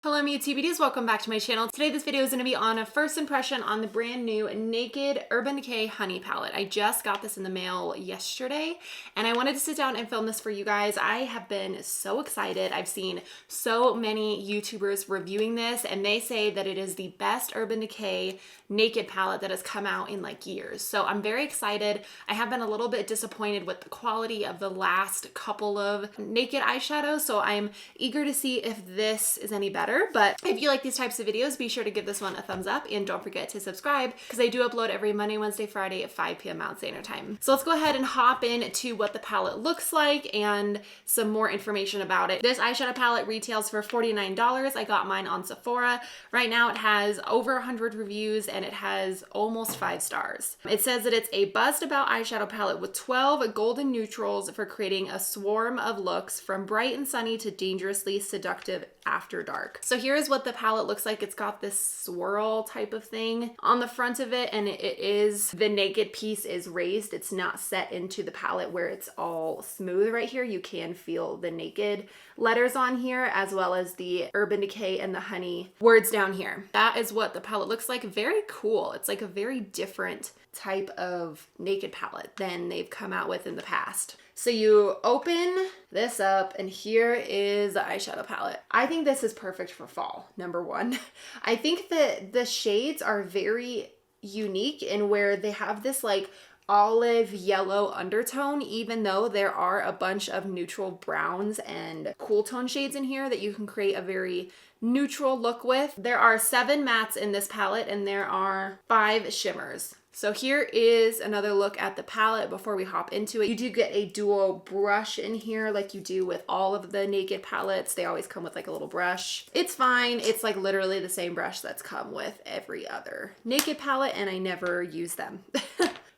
Hello me TBDs, welcome back to my channel. Today this video is going to be on a first impression on the brand new Naked Urban Decay Honey Palette. I just got this in the mail yesterday and I wanted to sit down and film this for you guys. I have been so excited. I've seen so many YouTubers reviewing this and they say that it is the best Urban Decay Naked palette that has come out in like years. So I'm very excited. I have been a little bit disappointed with the quality of the last couple of Naked eyeshadows, so I'm eager to see if this is any better. But if you like these types of videos, be sure to give this one a thumbs up and don't forget to subscribe because I do upload every Monday, Wednesday, Friday at 5 p.m. Mountain Standard Time. So let's go ahead and hop into what the palette looks like and some more information about it. This eyeshadow palette retails for $49. I got mine on Sephora. Right now it has over 100 reviews and it has almost 5 stars. It says that it's a buzzed about eyeshadow palette with 12 golden neutrals for creating a swarm of looks from bright and sunny to dangerously seductive after dark. So here's what the palette looks like. It's got this swirl type of thing on the front of it, and it is, the Naked piece is raised. It's not set into the palette where it's all smooth right here. You can feel the Naked letters on here as well as the Urban Decay and the Honey words down here. That is what the palette looks like. Very cool. It's like a very different type of Naked palette than they've come out with in the past. So you open this up and here is the eyeshadow palette. I think this is perfect for fall, number one. I think that the shades are very unique in where they have this like olive yellow undertone, even though there are a bunch of neutral browns and cool tone shades in here that you can create a very neutral look with. There are 7 mattes in this palette and there are 5 shimmers. So here is another look at the palette before we hop into it. You do get a dual brush in here like you do with all of the Naked palettes. They always come with like a little brush. It's fine. It's like literally the same brush that's come with every other Naked palette and I never use them.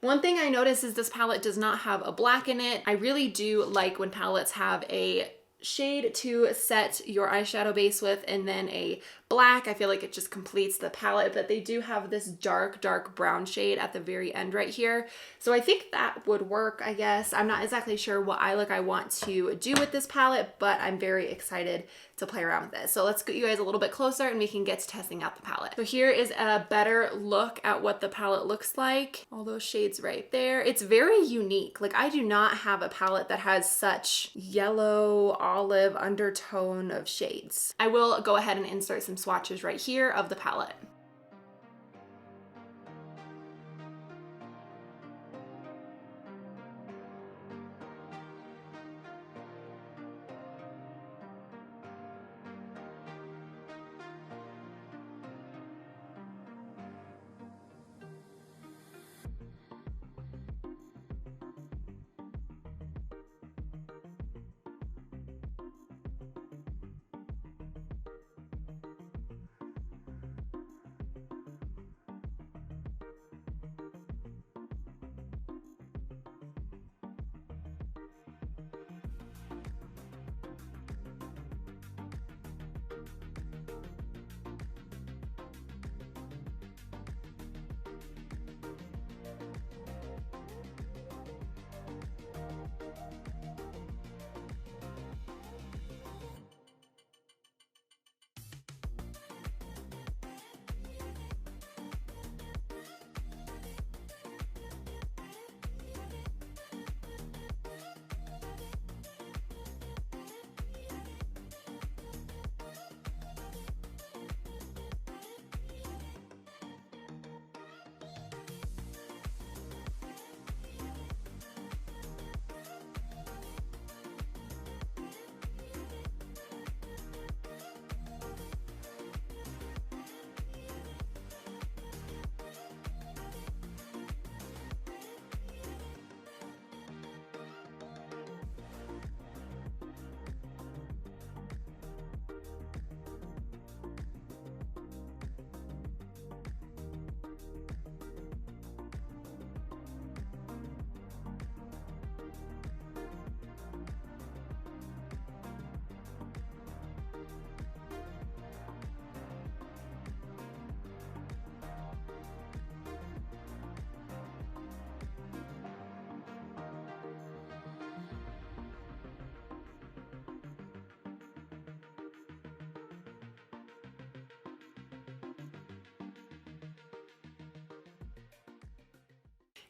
One thing I noticed is this palette does not have a black in it. I really do like when palettes have a shade to set your eyeshadow base with and then a black. I feel like it just completes the palette, but they do have this dark brown shade at the very end right here. So I think that would work, I guess. I'm not exactly sure what eye look I want to do with this palette, but I'm very excited to play around with this. So let's get you guys a little bit closer and we can get to testing out the palette. So here is a better look at what the palette looks like. All those shades right there. It's very unique. Like I do not have a palette that has such yellow, olive undertone of shades. I will go ahead and insert some swatches right here of the palette.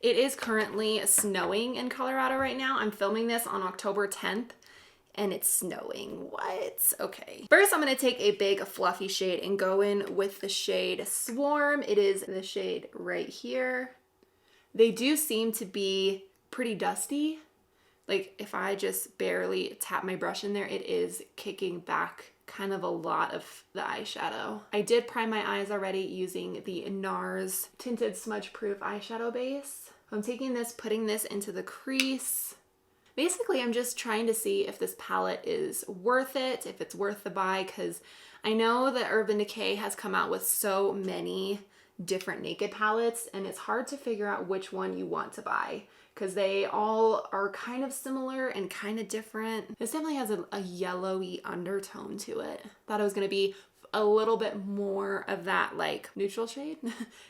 It is currently snowing in Colorado right now. I'm filming this on October 10th and it's snowing. What? Okay. First, I'm gonna take a big fluffy shade and go in with the shade Swarm. It is the shade right here. They do seem to be pretty dusty. Like if I just barely tap my brush in there, it is kicking back kind of a lot of the eyeshadow. I did prime my eyes already using the NARS Tinted Smudge Proof eyeshadow base. I'm taking this, putting this into the crease. Basically, I'm just trying to see if this palette is worth it, if it's worth the buy, because I know that Urban Decay has come out with so many different Naked palettes, and it's hard to figure out which one you want to buy because they all are kind of similar and kind of different. This definitely has a yellowy undertone to it. Thought it was going to be a little bit more of that like neutral shade.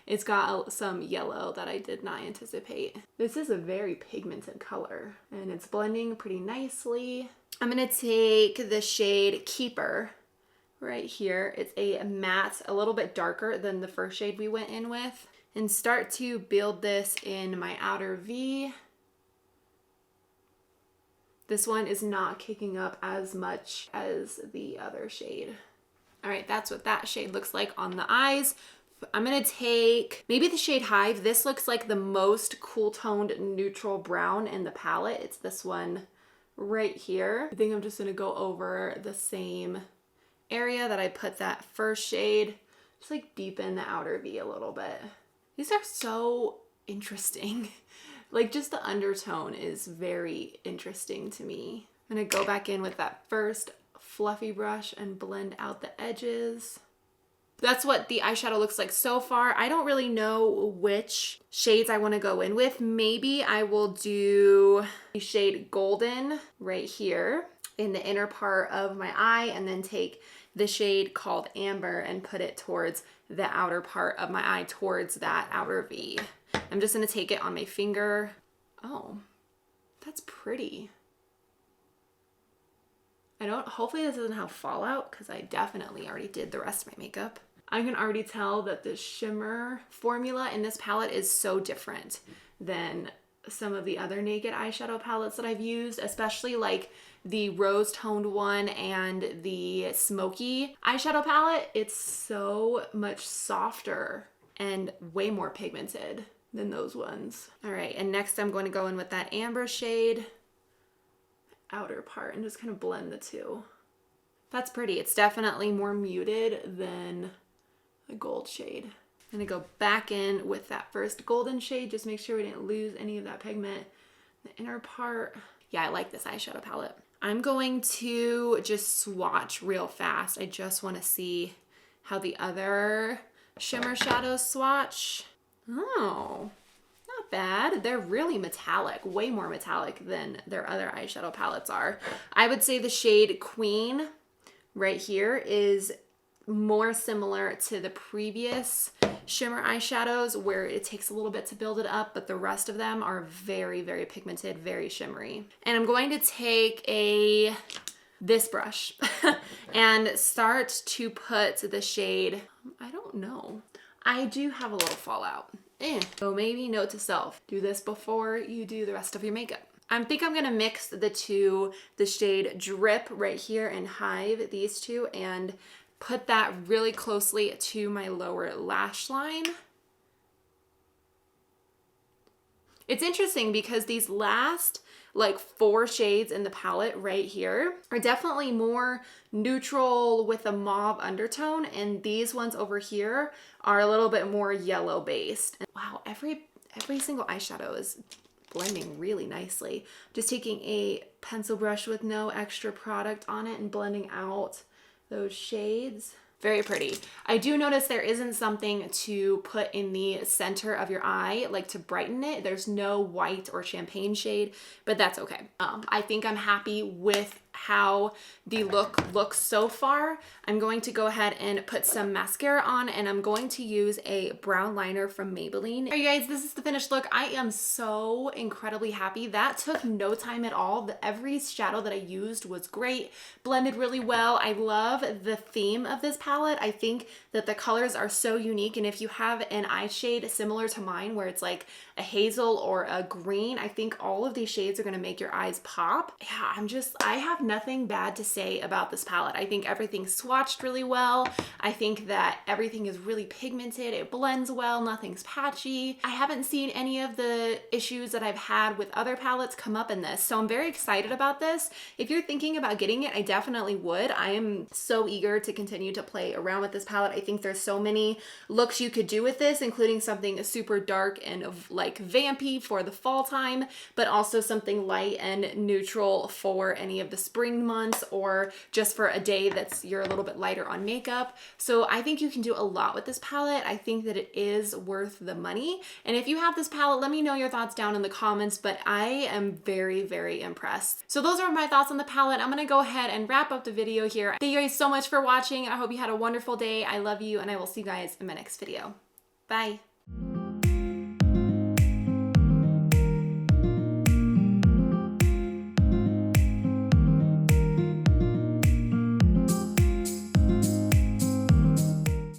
It's got some yellow that I did not anticipate. This is a very pigmented color and it's blending pretty nicely. I'm going to take the shade Keeper right here. It's a matte, a little bit darker than the first shade we went in with, and start to build this in my outer V. This one is not kicking up as much as the other shade. All right, that's what that shade looks like on the eyes. I'm gonna take maybe the shade Hive. This looks like the most cool toned neutral brown in the palette. It's this one right here. I think I'm just gonna go over the same area that I put that first shade, just like deepen the outer V a little bit. These are so interesting. Like just the undertone is very interesting to me. I'm gonna go back in with that first fluffy brush and blend out the edges. That's what the eyeshadow looks like so far. I don't really know which shades I want to go in with. Maybe I will do the shade Golden right here in the inner part of my eye, and then take the shade called Amber and put it towards the outer part of my eye, towards that outer V. I'm just gonna take it on my finger. Oh, that's pretty. Hopefully this doesn't have fallout because I definitely already did the rest of my makeup. I can already tell that the shimmer formula in this palette is so different than some of the other Naked eyeshadow palettes that I've used, especially like the rose toned one and the smoky eyeshadow palette. It's so much softer and way more pigmented than those ones. All right, and next I'm going to go in with that Amber shade, outer part, and just kind of blend the two. That's pretty. It's definitely more muted than the gold shade. I'm gonna go back in with that first golden shade, just make sure we didn't lose any of that pigment. The inner part. Yeah, I like this eyeshadow palette. I'm going to just swatch real fast. I just want to see how the other shimmer shadows swatch. Oh, not bad. They're really metallic, way more metallic than their other eyeshadow palettes are. I would say the shade Queen right here is more similar to the previous shimmer eyeshadows where it takes a little bit to build it up, but the rest of them are very, very pigmented, very shimmery. And I'm going to take this brush and start to put the shade, I don't know. I do have a little fallout. So maybe note to self, do this before you do the rest of your makeup. I think I'm gonna mix the two, the shade Drip right here and Hive, these two, and put that really closely to my lower lash line. It's interesting because these last like 4 shades in the palette right here are definitely more neutral with a mauve undertone, and these ones over here are a little bit more yellow based. And wow, every single eyeshadow is blending really nicely. Just taking a pencil brush with no extra product on it and blending out those shades. Very pretty. I do notice there isn't something to put in the center of your eye, like to brighten it. There's no white or champagne shade, but that's okay. I think I'm happy with how the look looks so far, I'm going to go ahead and put some mascara on, and I'm going to use a brown liner from Maybelline. All right, you guys, this is the finished look. I am so incredibly happy. That took no time at all. Every shadow that I used was great, blended really well. I love the theme of this palette. I think that the colors are so unique, and if you have an eye shade similar to mine where it's like a hazel or a green, I think all of these shades are gonna make your eyes pop. Yeah, I have nothing bad to say about this palette. I think everything's swatched really well. I think that everything is really pigmented. It blends well, nothing's patchy. I haven't seen any of the issues that I've had with other palettes come up in this, so I'm very excited about this. If you're thinking about getting it, I definitely would. I am so eager to continue to play around with this palette. I think there's so many looks you could do with this, including something super dark and like vampy for the fall time, but also something light and neutral for any of the spring months, or just for a day that's you're a little bit lighter on makeup. So I think you can do a lot with this palette. I think that it is worth the money. And if you have this palette, let me know your thoughts down in the comments, but I am very, very impressed. So those are my thoughts on the palette. I'm gonna go ahead and wrap up the video here. Thank you guys so much for watching. I hope you had a wonderful day. I love you, and I will see you guys in my next video. Bye.